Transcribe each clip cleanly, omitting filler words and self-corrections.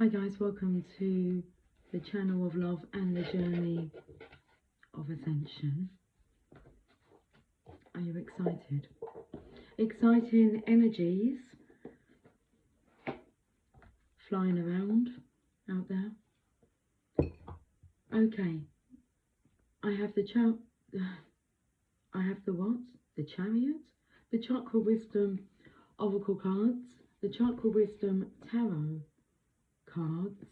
Hi guys, welcome to the channel of love and the journey of ascension. Are you excited? Exciting energies flying around out there. Okay, I have the Chariot, the Chakra Wisdom Oracle cards, the Chakra Wisdom Tarot cards.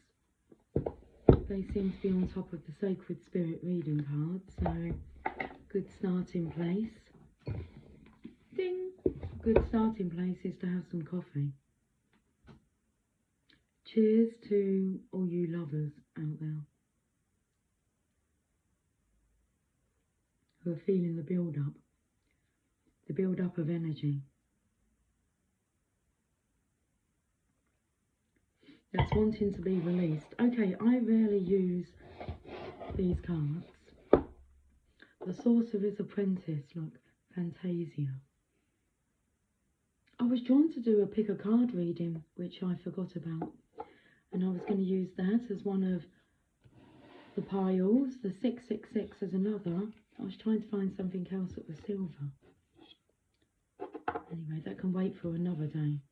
They seem to be on top of the Sacred Spirit reading cards, so good starting place. Ding! Good starting place is to have some coffee. Cheers to all you lovers out there who are feeling the build-up of energy. That's wanting to be released. Okay, I rarely use these cards. The Sorcerer's Apprentice, look, Fantasia. I was drawn to do a pick a card reading, which I forgot about. And I was going to use that as one of the piles. The 666 as another. I was trying to find something else that was silver. Anyway, that can wait for another day.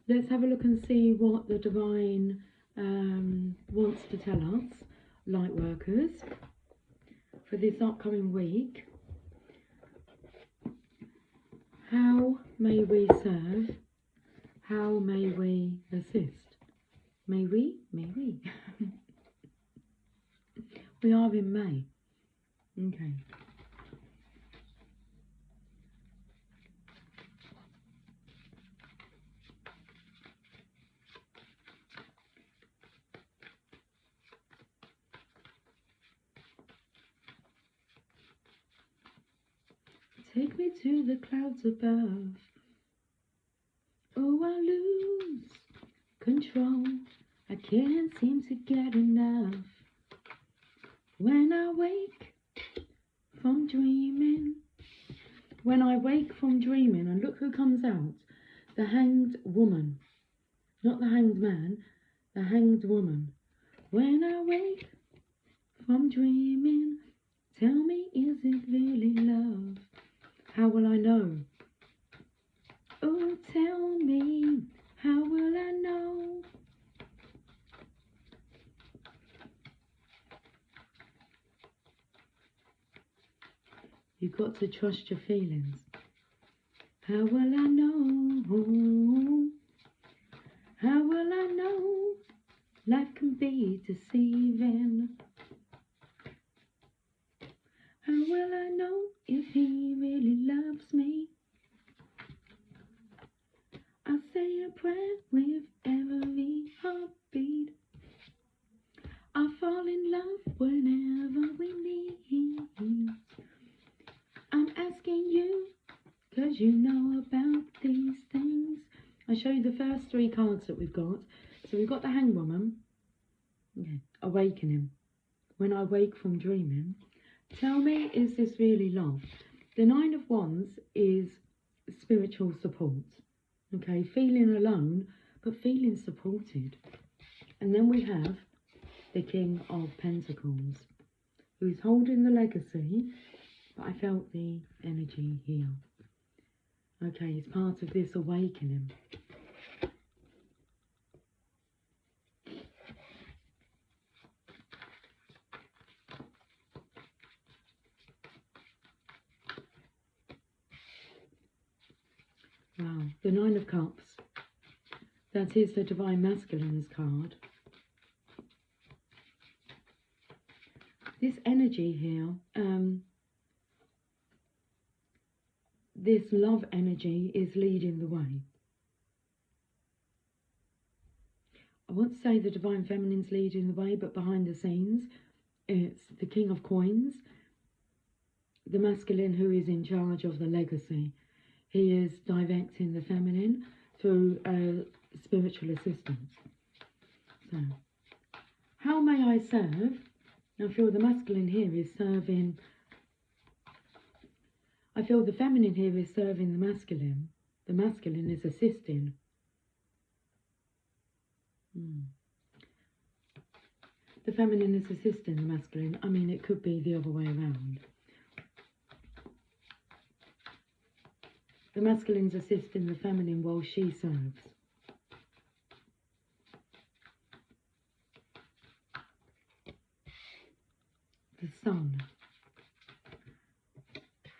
Let's have a look and see what the Divine wants to tell us, Lightworkers, for this upcoming week. How may we serve? How may we assist? May we? May we? We are in May. Okay. Take me to the clouds above. Oh, I lose control. I can't seem to get enough. When I wake from dreaming. When I wake from dreaming, and look who comes out. The Hanged Woman. Not the Hanged Man, the Hanged Woman. When I wake from dreaming, tell me, is it really love? How will I know? Oh, tell me, how will I know? You've got to trust your feelings. How will I know? How will I know? Life can be deceiving. How will I know if he really loves me? I say a prayer with every heartbeat. I fall in love whenever we meet. I'm asking you, 'cause you know about these things. I'll show you the first three cards that we've got. So we've got the Hanged Woman. Okay. Awakening. When I wake from dreaming. Tell me, is this really love? The Nine of Wands is spiritual support. Okay, feeling alone, but feeling supported. And then we have the King of Pentacles, who's holding the legacy, but I felt the energy here. Okay, it's part of this awakening. Wow, the Nine of Cups. That is the Divine Masculine's card. This energy here, this love energy is leading the way. I want to say the Divine Feminine's leading the way, but behind the scenes, it's the King of Coins, the masculine who is in charge of the legacy. He is directing the feminine through spiritual assistance. So, how may I serve? I feel the masculine here is serving. I feel the feminine here is serving the masculine. The masculine is assisting. The feminine is assisting the masculine. I mean, it could be the other way around. The masculine's assisting the feminine while she serves. The sun.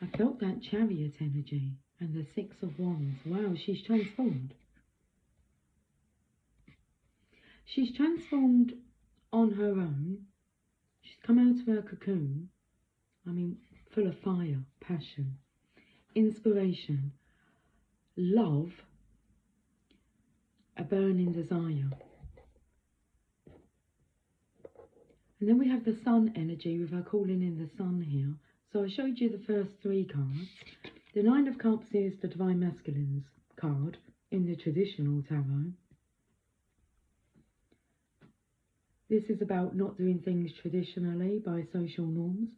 I felt that chariot energy and the Six of Wands. Wow, she's transformed. She's transformed on her own. She's come out of her cocoon. I mean, full of fire, passion, inspiration, love, a burning desire. And then we have the sun energy with her calling in the sun here. So I showed you the first 3 cards. The Nine of Cups is the Divine Masculine's card in the traditional tarot. This is about not doing things traditionally by social norms.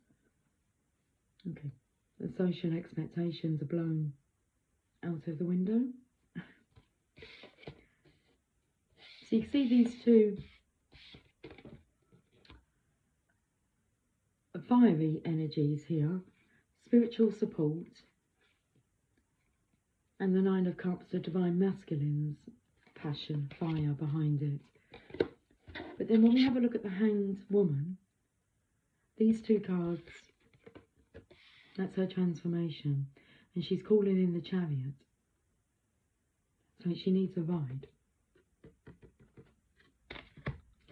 Okay, the social expectations are blown out of the window. So you can see these 2 fiery energies here, spiritual support, and the Nine of Cups, the Divine Masculine's passion, fire behind it. But then when we have a look at the Hanged Woman, these 2 cards, that's her transformation, and she's calling in the Chariot. So she needs a ride.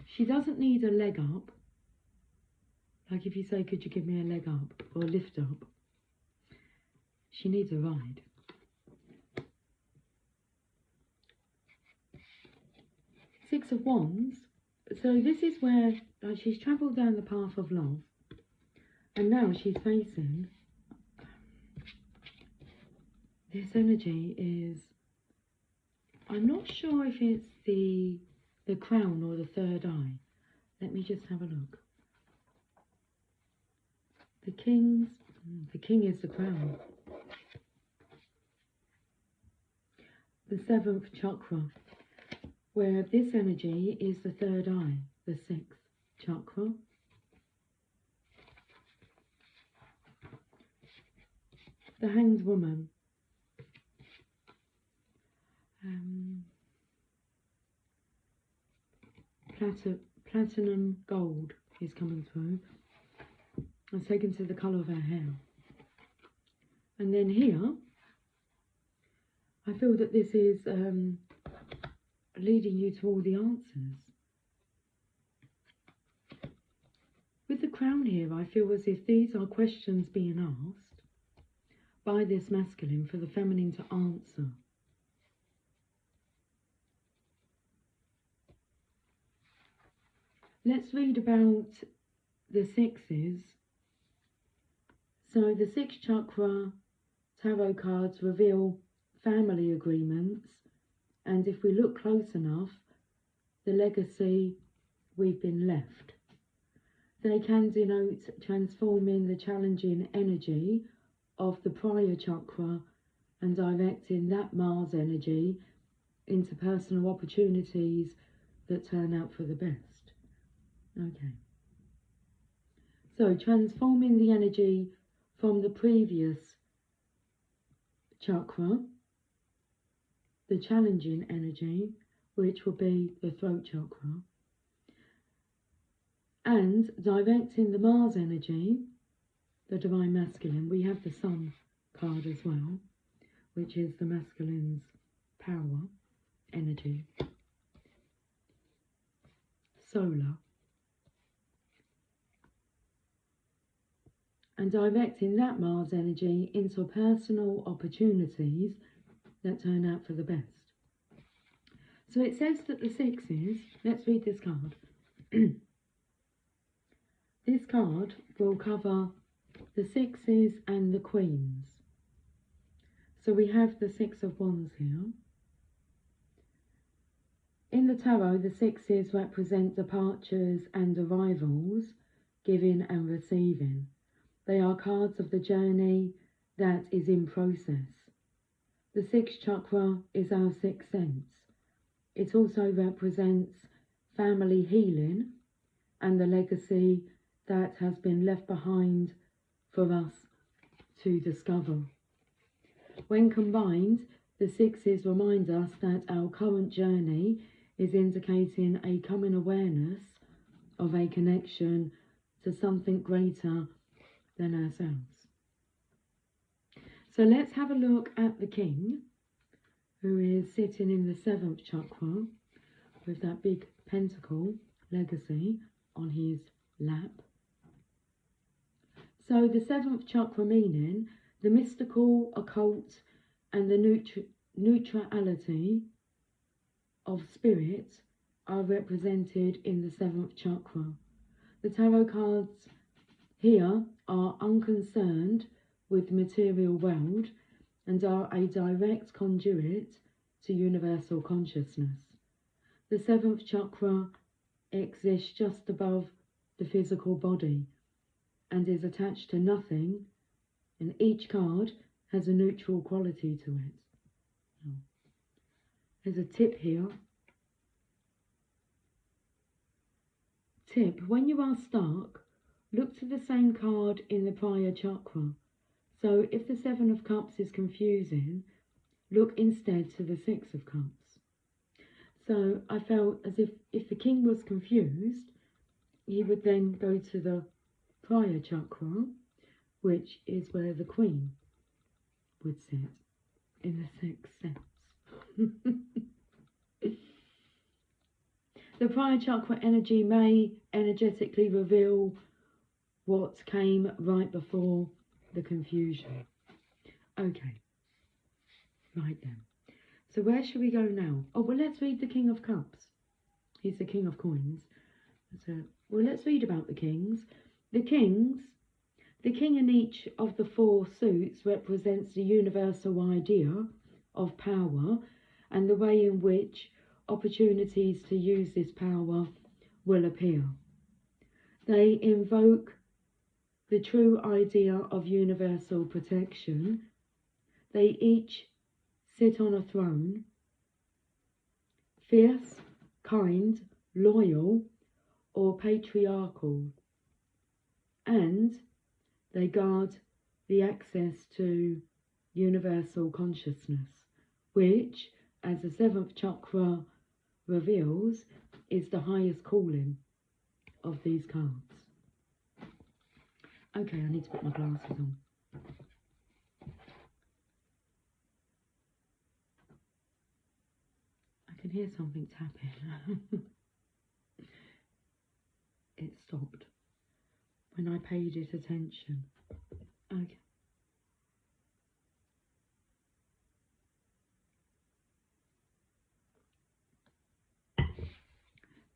She doesn't need a leg up. Like if you say, could you give me a leg up or a lift up? She needs a ride. Six of Wands. So this is where she's travelled down the path of love. And now she's facing... This energy is... I'm not sure if it's the crown or the third eye. Let me just have a look. The king is the crown. The 7th chakra, where this energy is the third eye, the 6th chakra. The Hanged Woman. Platinum gold is coming through. It's taken to the colour of her hair. And then here, I feel that this is leading you to all the answers. With the crown here, I feel as if these are questions being asked by this masculine for the feminine to answer. Let's read about the 6s. So the 6th chakra tarot cards reveal family agreements, and if we look close enough, the legacy we've been left. They can denote transforming the challenging energy of the prior chakra and directing that Mars energy into personal opportunities that turn out for the best. Okay. So transforming the energy from the previous chakra, the challenging energy, which will be the throat chakra, and directing the Mars energy, the Divine Masculine. We have the Sun card as well, which is the masculine's power, energy, solar, and directing that Mars energy into personal opportunities that turn out for the best. So it says that the 6s, let's read this card. This card will cover the 6s and the Queens. So we have the 6 of Wands here. In the tarot, the 6s represent departures and arrivals, giving and receiving. They are cards of the journey that is in process. The sixth chakra is our sixth sense. It also represents family healing and the legacy that has been left behind for us to discover. When combined, the sixes remind us that our current journey is indicating a coming awareness of a connection to something greater than ourselves. So let's have a look at the king, who is sitting in the seventh chakra with that big pentacle legacy on his lap. So the seventh chakra meaning, the mystical, occult and the neutrality of spirit are represented in the seventh chakra. The tarot cards here are unconcerned with the material world and are a direct conduit to universal consciousness. The seventh chakra exists just above the physical body and is attached to nothing, and each card has a neutral quality to it. There's a tip here. Tip: when you are stuck, look to the same card in the prior chakra. So if the Seven of Cups is confusing, look instead to the Six of Cups. So I felt as if the king was confused, he would then go to the prior chakra, which is where the queen would sit in the sixth sense. The prior chakra energy may energetically reveal what came right before the confusion. Okay, right then. So where should we go now? Oh, well, let's read the King of Cups. He's the King of Coins. So, well, let's read about the kings. The king in each of the four suits represents the universal idea of power and the way in which opportunities to use this power will appear. They invoke the true idea of universal protection. They each sit on a throne, fierce, kind, loyal, or patriarchal, and they guard the access to universal consciousness, which, as the seventh chakra reveals, is the highest calling of these cards. Okay, I need to put my glasses on. I can hear something tapping. It stopped when I paid it attention. Okay.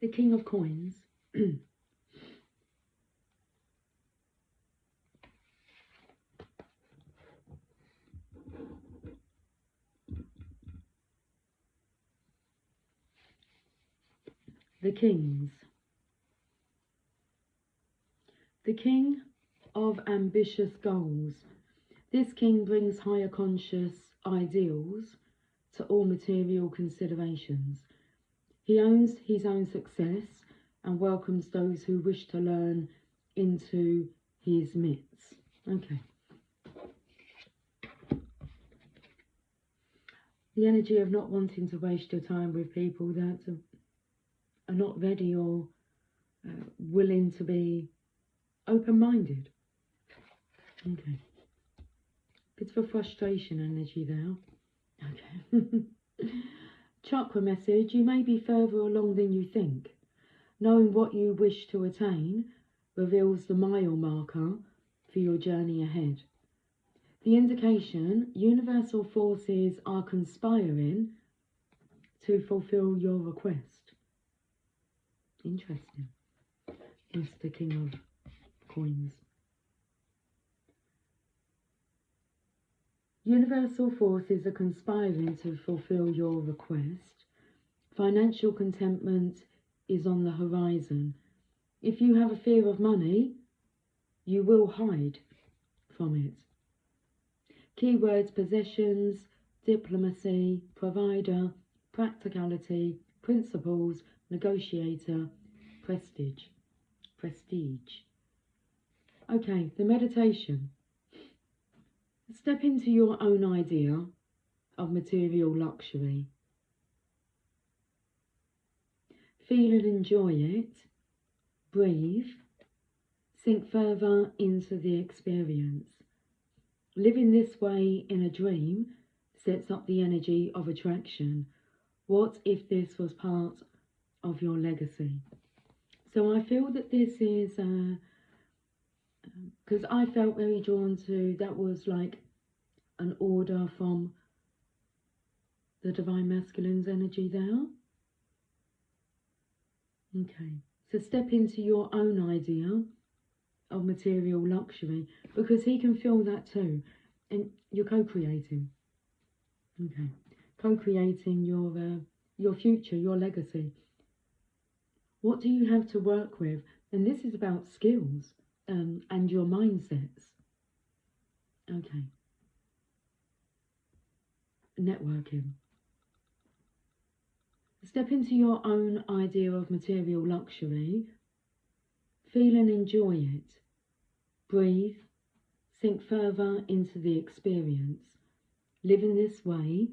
The King of Coins. The Kings. The king of ambitious goals. This king brings higher conscious ideals to all material considerations. He owns his own success and welcomes those who wish to learn into his midst. Okay. The energy of not wanting to waste your time with people that are not ready or willing to be open-minded. Okay. Bit of a frustration energy there. Okay. Chakra message: you may be further along than you think. Knowing what you wish to attain reveals the mile marker for your journey ahead. The indication: universal forces are conspiring to fulfill your request. Interesting. Mr. King of Coins. Universal forces are conspiring to fulfill your request. Financial contentment is on the horizon. If you have a fear of money, you will hide from it. Keywords: possessions, diplomacy, provider, practicality, principles, negotiator, prestige. Prestige. Okay, the meditation. Step into your own idea of material luxury. Feel and enjoy it. Breathe. Sink further into the experience. Living this way in a dream sets up the energy of attraction. What if this was part of your legacy? So I feel that this is, because I felt very drawn to, that was like an order from the Divine Masculine's energy there. Okay, so step into your own idea of material luxury, because he can feel that too, and you're co-creating. Okay, co-creating your future, your legacy. What do you have to work with? And this is about skills and your mindsets. Okay, networking. Step into your own idea of material luxury. Feel and enjoy it. Breathe. Sink further into the experience. Live in this way.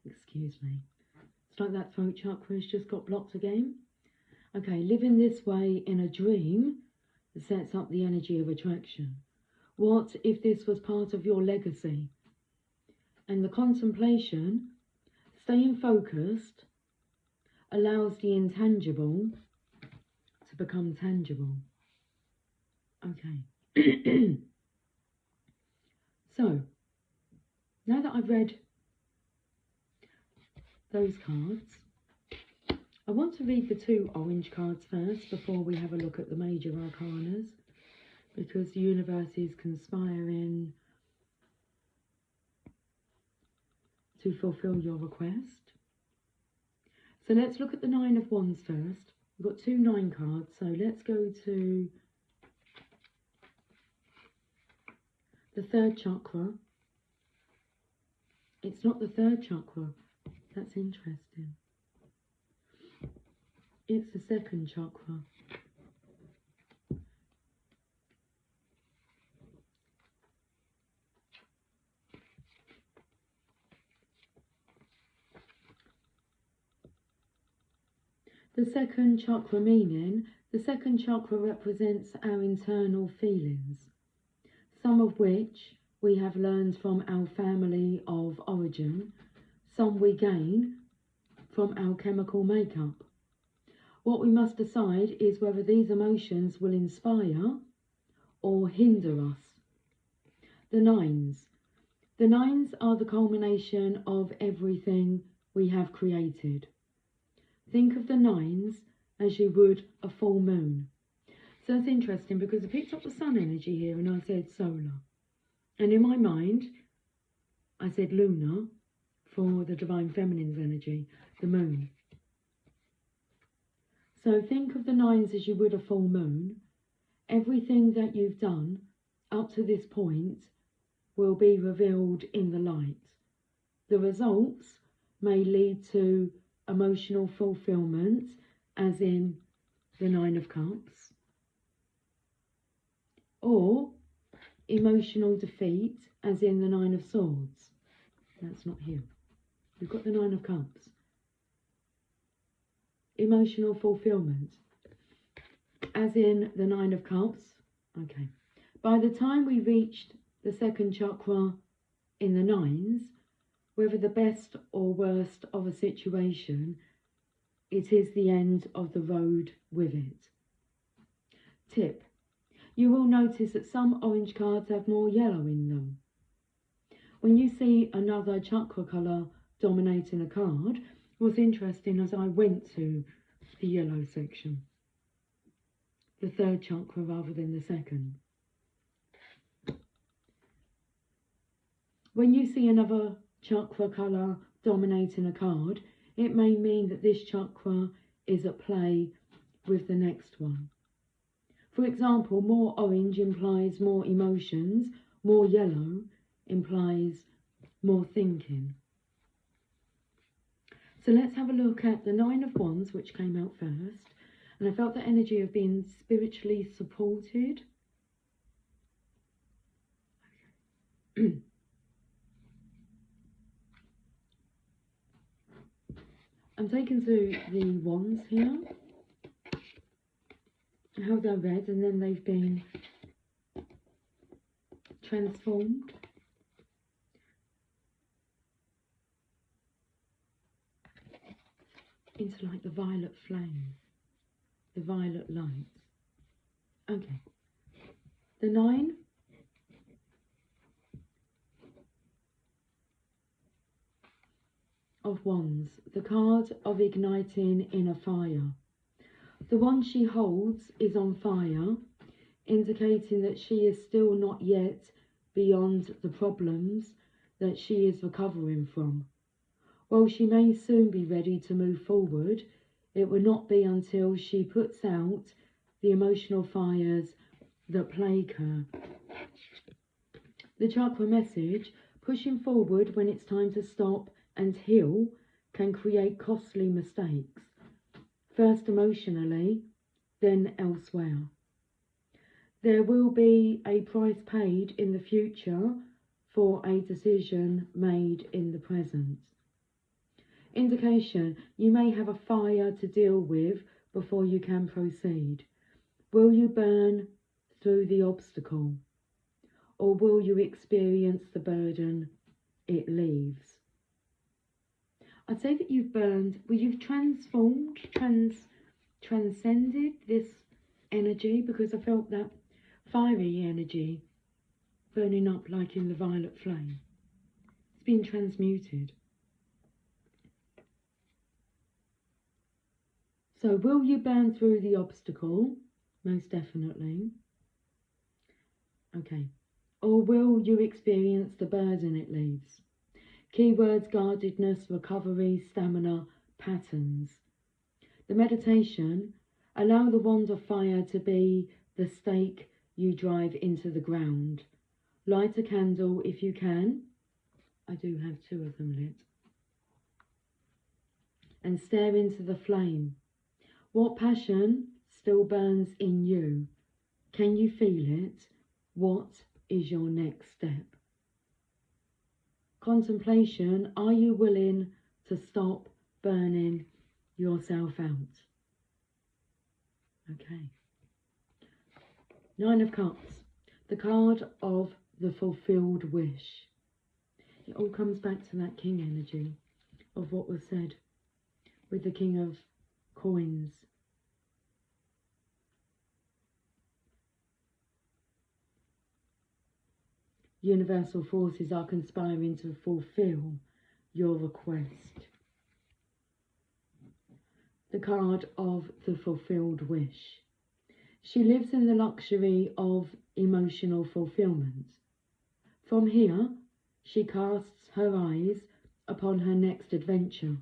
Excuse me. It's like that throat chakra has just got blocked again. Okay, live in this way in a dream that sets up the energy of attraction. What if this was part of your legacy? And the contemplation, staying focused, allows the intangible to become tangible. Okay. So, now that I've read those cards, I want to read the 2 orange cards first before we have a look at the major arcanas, because the universe is conspiring to fulfill your request. So let's look at the 9 of Wands first. We've got 2 9 cards, so let's go to the 3rd chakra. It's not the 3rd chakra. That's interesting. It's the 2nd chakra. The 2nd chakra meaning, the 2nd chakra represents our internal feelings, some of which we have learned from our family of origin, some we gain from our chemical makeup. What we must decide is whether these emotions will inspire or hinder us. The 9s. The 9s are the culmination of everything we have created. Think of the 9s as you would a full moon. So it's interesting because I picked up the sun energy here and I said solar. And in my mind, I said lunar for the Divine Feminine's energy, the moon. So think of the 9s as you would a full moon. Everything that you've done up to this point will be revealed in the light. The results may lead to emotional fulfillment, as in the 9 of Cups, or emotional defeat, as in the 9 of Swords. That's not here. We've got the 9 of Cups. Emotional fulfillment, as in the 9 of Cups. Okay. By the time we reached the 2nd chakra in the 9s, whether the best or worst of a situation, it is the end of the road with it. Tip. You will notice that some orange cards have more yellow in them. When you see another chakra colour dominating a card, what's interesting as I went to the yellow section, the 3rd chakra rather than the 2nd. When you see another chakra colour dominating a card, it may mean that this chakra is at play with the next one. For example, more orange implies more emotions, more yellow implies more thinking. So let's have a look at the Nine of Wands, which came out first. And I felt the energy of being spiritually supported. I'm taken to the wands here. How they're red and then they've been transformed. Into like the violet flame, the violet light. Okay. The Nine of Wands, the card of igniting in a fire. The one she holds is on fire, indicating that she is still not yet beyond the problems that she is recovering from. While she may soon be ready to move forward, it will not be until she puts out the emotional fires that plague her. The chakra message, pushing forward when it's time to stop and heal, can create costly mistakes. First emotionally, then elsewhere. There will be a price paid in the future for a decision made in the present. Indication, you may have a fire to deal with before you can proceed. Will you burn through the obstacle, or will you experience the burden it leaves? I'd say that you've burned, well, you've transformed, transcended this energy, because I felt that fiery energy burning up like in the violet flame. It's been transmuted. So will you burn through the obstacle? Most definitely. Okay. Or will you experience the burden it leaves? Keywords: guardedness, recovery, stamina, patterns. The meditation: allow the wand of fire to be the stake you drive into the ground. Light a candle if you can. I do have 2 of them lit. And stare into the flame. What passion still burns in you? Can you feel it? What is your next step? Contemplation: are you willing to stop burning yourself out? Okay. Nine of Cups, the card of the fulfilled wish. It all comes back to that king energy of what was said with the King of Coins. Universal forces are conspiring to fulfill your request. The card of the fulfilled wish. She lives in the luxury of emotional fulfillment. From here, she casts her eyes upon her next adventure.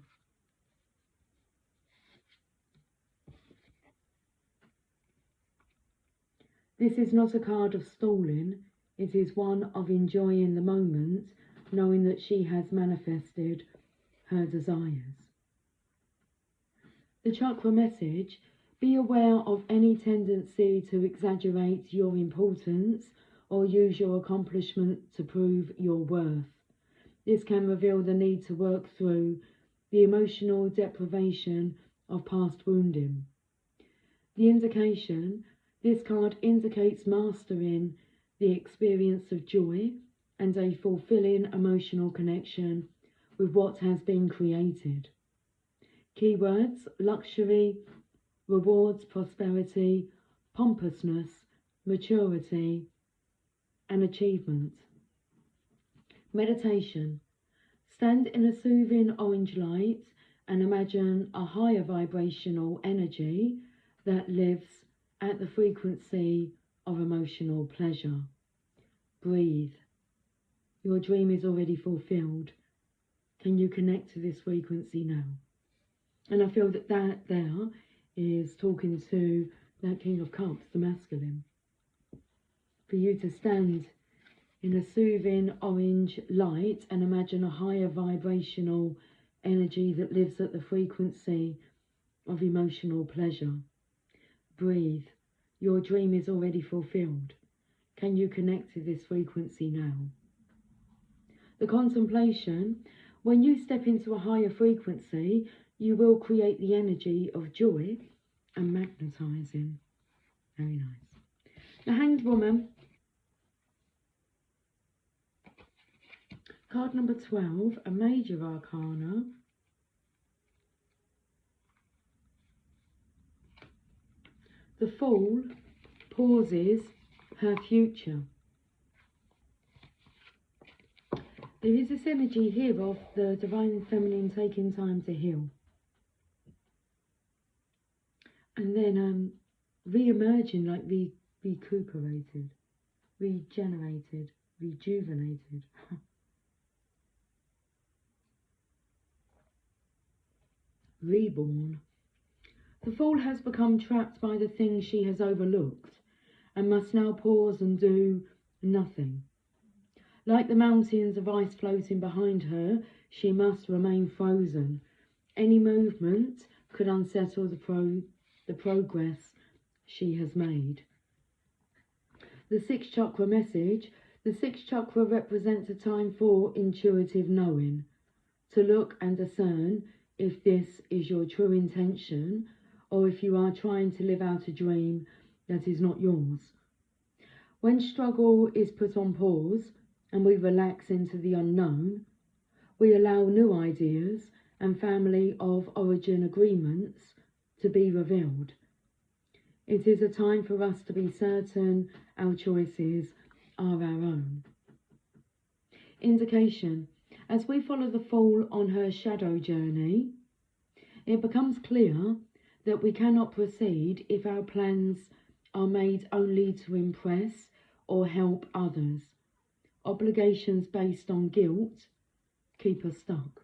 This is not a card of stalling, it is one of enjoying the moment, knowing that she has manifested her desires. The chakra message: be aware of any tendency to exaggerate your importance or use your accomplishment to prove your worth. This can reveal the need to work through the emotional deprivation of past wounding. The indication: this card indicates mastering the experience of joy and a fulfilling emotional connection with what has been created. Keywords: luxury, rewards, prosperity, pompousness, maturity, and achievement. Meditation: stand in a soothing orange light and imagine a higher vibrational energy that lives at the frequency of emotional pleasure. Breathe. Your dream is already fulfilled. Can you connect to this frequency now? And I feel that there is talking to that King of Cups, the masculine. For you to stand in a soothing orange light, and imagine a higher vibrational energy that lives at the frequency of emotional pleasure. Breathe. Your dream is already fulfilled. Can you connect to this frequency now? The contemplation, when you step into a higher frequency, you will create the energy of joy and magnetizing. Very nice. The Hanged Woman, card number 12, a major arcana. The Fool pauses her future. There is this energy here of the Divine Feminine taking time to heal. And then re-emerging, like recuperated, regenerated, rejuvenated. Reborn. The Fool has become trapped by the things she has overlooked and must now pause and do nothing. Like the mountains of ice floating behind her, she must remain frozen. Any movement could unsettle the progress she has made. The sixth chakra message. The sixth chakra represents a time for intuitive knowing, to look and discern if this is your true intention or if you are trying to live out a dream that is not yours. When struggle is put on pause and we relax into the unknown, we allow new ideas and family of origin agreements to be revealed. It is a time for us to be certain our choices are our own. Indication. As we follow the Fool on her shadow journey, it becomes clear that we cannot proceed if our plans are made only to impress or help others. Obligations based on guilt keep us stuck.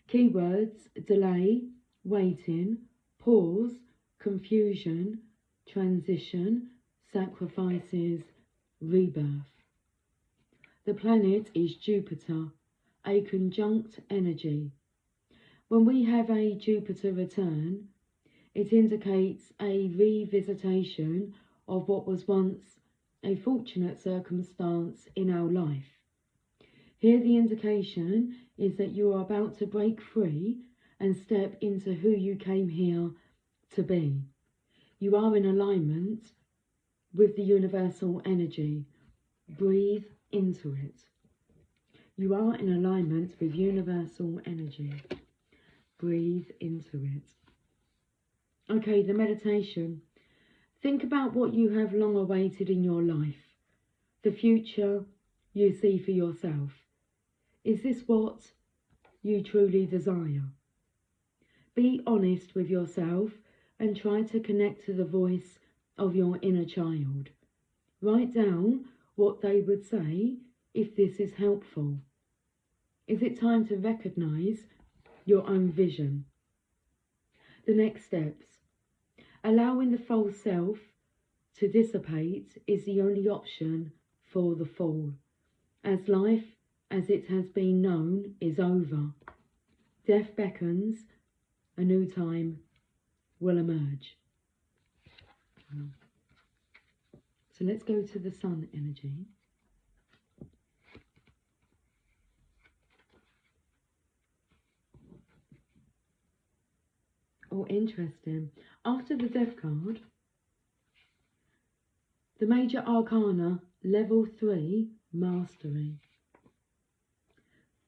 Keywords: delay, waiting, pause, confusion, transition, sacrifices, rebirth. The planet is Jupiter, a conjunct energy. When we have a Jupiter return, it indicates a revisitation of what was once a fortunate circumstance in our life. Here the indication is that you are about to break free and step into who you came here to be. You are in alignment with the universal energy. Breathe into it. You are in alignment with universal energy. Breathe into it. Okay, the meditation. Think about what you have long awaited in your life, the future you see for yourself. Is this what you truly desire? Be honest with yourself and try to connect to the voice of your inner child. Write down what they would say if this is helpful. Is it time to recognize your own vision? The next steps. Allowing the false self to dissipate is the only option for the Fool, as life as it has been known is over. Death beckons, a new time will emerge. So let's go to the Sun energy. Oh, interesting. After the Death card, the Major Arcana, level 3, Mastery.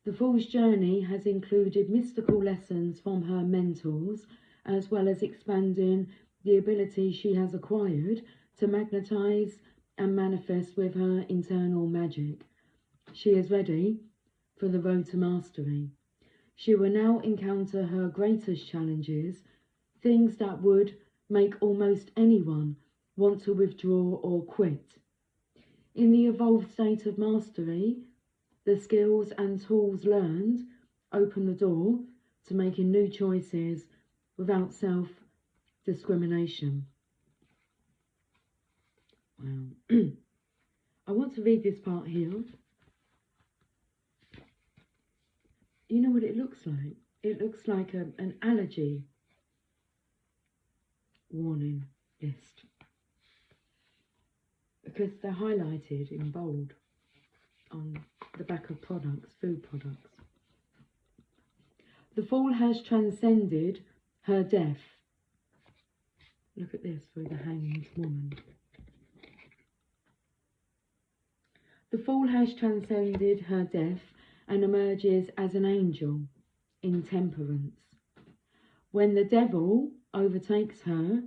The Fool's journey has included mystical lessons from her mentors, as well as expanding the ability she has acquired to magnetize and manifest with her internal magic. She is ready for the road to mastery. She will now encounter her greatest challenges, things that would make almost anyone want to withdraw or quit. In the evolved state of mastery, the skills and tools learned open the door to making new choices without self-discrimination. Wow. I want to read this part here. You know what it looks like? It looks like an allergy warning list, because they're highlighted in bold on the back of products, food products. The fool has transcended her death. Look at this through the hanged woman. The fool has transcended her death and emerges as an angel in temperance. When the devil overtakes her,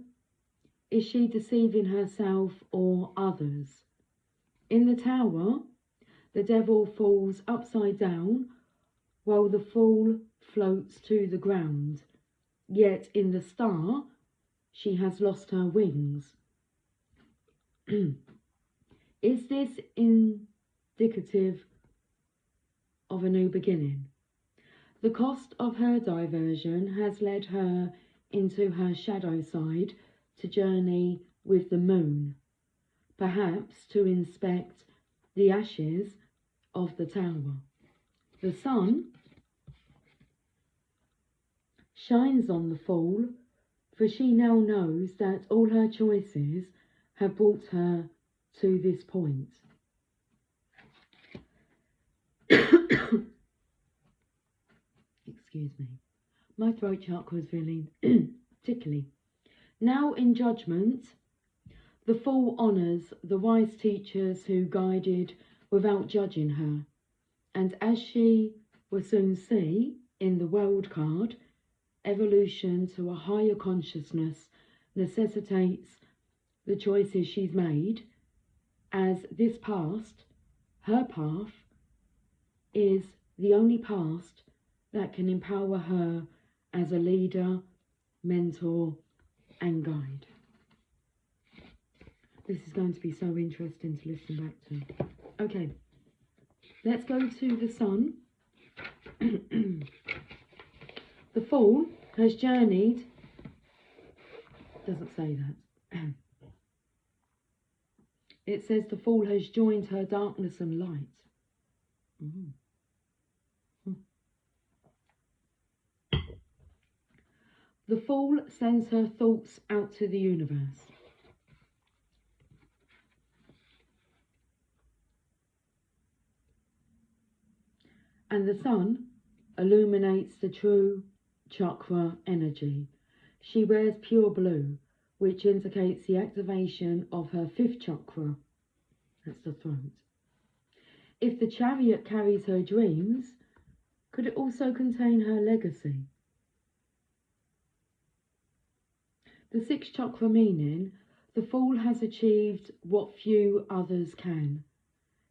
is she deceiving herself or others? In the tower, the devil falls upside down while the fool floats to the ground. Yet in the star, she has lost her wings. Is this indicative of a new beginning? The cost of her diversion has led her into her shadow side to journey with the moon, perhaps to inspect the ashes of the tower. The sun shines on the fool, for she now knows that all her choices have brought her to this point. Excuse me. My throat chakra is feeling tickly. Now in judgment, the fool honours the wise teachers who guided without judging her. And as she will soon see in the world card, evolution to a higher consciousness necessitates the choices she's made, as this past, her path, is the only past that can empower her as a leader, mentor and guide. This is going to be so interesting to listen back to. Okay, let's go to the sun. The fool has journeyed, doesn't say that. It says the fool has joined her darkness and light. The fool sends her thoughts out to the universe. And the sun illuminates the true chakra energy. She wears pure blue, which indicates the activation of her fifth chakra. That's the throat. If the chariot carries her dreams, could it also contain her legacy? The sixth chakra meaning, the fool has achieved what few others can.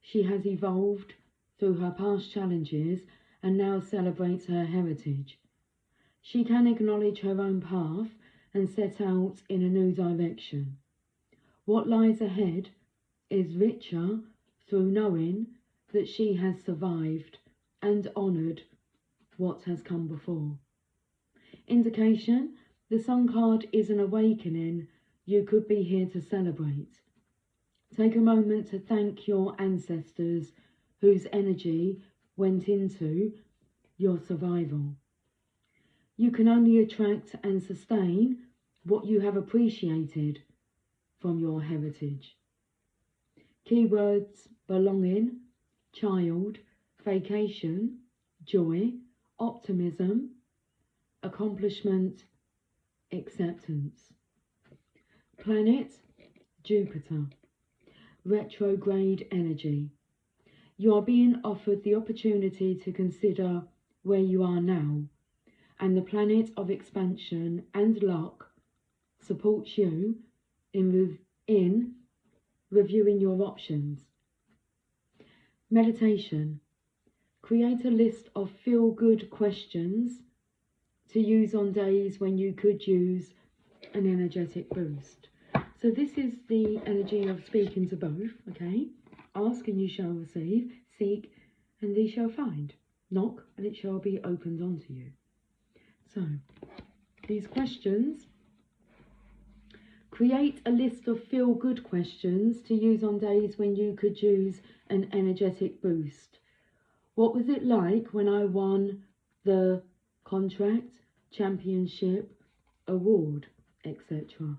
She has evolved through her past challenges and now celebrates her heritage. She can acknowledge her own path and set out in a new direction. What lies ahead is richer through knowing that she has survived and honoured what has come before. Indication, the sun card is an awakening you could be here to celebrate. Take a moment to thank your ancestors whose energy went into your survival. You can only attract and sustain what you have appreciated from your heritage. Keywords: belonging, child, vacation, joy, optimism, accomplishment, acceptance. Planet: Jupiter. Retrograde energy. You are being offered the opportunity to consider where you are now, and the planet of expansion and luck supports you in reviewing your options. Meditation. Create a list of feel-good questions to use on days when you could use an energetic boost. So this is the energy of speaking to both, okay? Ask and you shall receive, seek and thee shall find, knock and it shall be opened unto you. So, these questions Create a list of feel-good questions to use on days when you could use an energetic boost. What was it like when I won the contract, championship, award, etc.?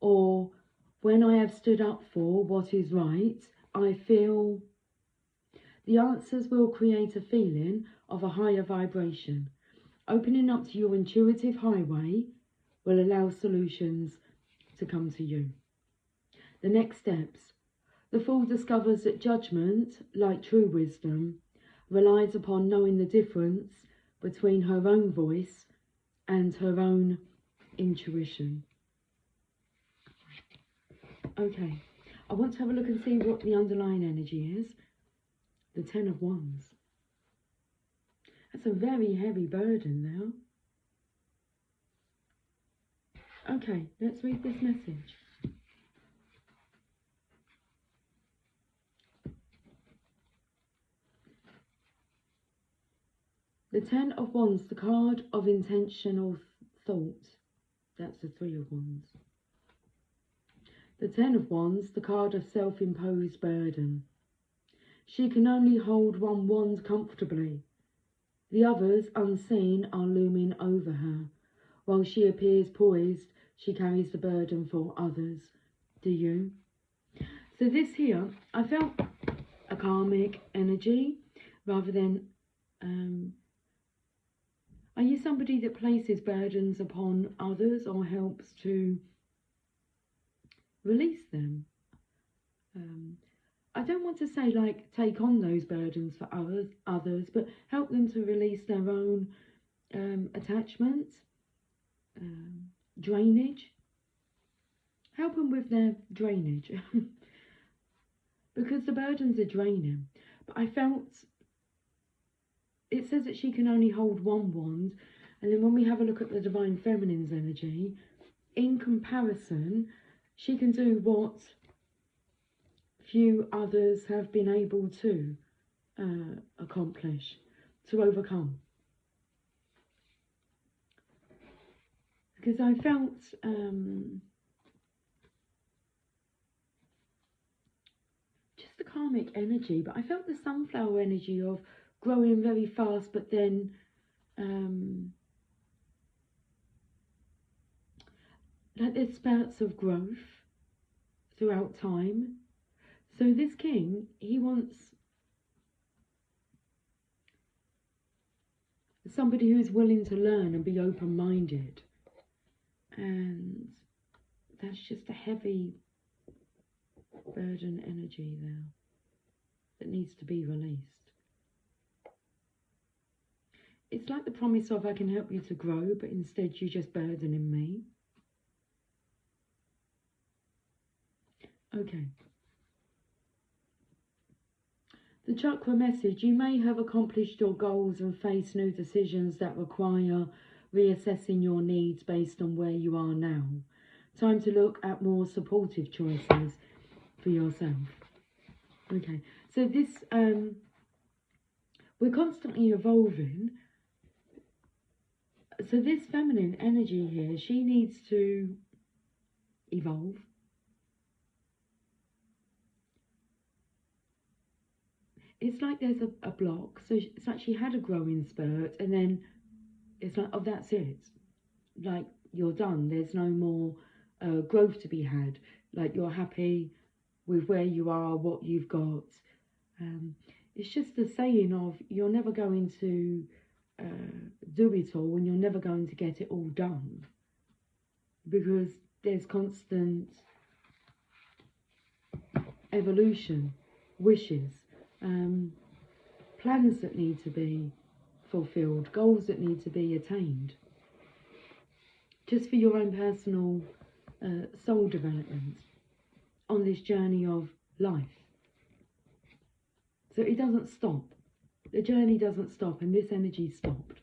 Or when I have stood up for what is right, I feel... The answers will create a feeling of a higher vibration. Opening up to your intuitive highway will allow solutions to come to you. The next steps. The fool discovers that judgment, like true wisdom, relies upon knowing the difference between her own voice and her own intuition. Okay, I want to have a look and see what the underlying energy is. The Ten of Wands. That's a very heavy burden now. Okay, let's read this message. The Ten of Wands, the card of intentional thought. That's the Three of Wands. The Ten of Wands, the card of self-imposed burden. She can only hold one wand comfortably. The others, unseen, are looming over her. While she appears poised, she carries the burden for others. Do you? So this here, I felt a karmic energy rather than... Are you somebody that places burdens upon others or helps to release them? I don't want to say like take on those burdens for others, but help them to release their own attachments, drainage. Help them with their drainage because the burdens are draining. But I felt it says that she can only hold one wand, and then when we have a look at the Divine Feminine's energy, in comparison, she can do what few others have been able to accomplish, to overcome. Because I felt just the karmic energy, but I felt the sunflower energy of growing very fast, but then like there's spouts of growth throughout time. So this king, he wants somebody who's willing to learn and be open-minded. And that's just a heavy burden energy there that needs to be released. It's like the promise of I can help you to grow, but instead you just burdening me. Okay. The chakra message, you may have accomplished your goals and face new decisions that require reassessing your needs based on where you are now. Time to look at more supportive choices for yourself. Okay, so this, we're constantly evolving. So this feminine energy here, she needs to evolve. It's like there's a block. So it's like she had a growing spurt and then it's like, oh, that's it. Like, you're done. There's no more growth to be had. Like, you're happy with where you are, what you've got. It's just the saying of you're never going to do it all and you're never going to get it all done. Because there's constant evolution, wishes, plans that need to be fulfilled, goals that need to be attained, just for your own personal soul development on this journey of life. So it doesn't stop. The journey doesn't stop, and this energy stopped.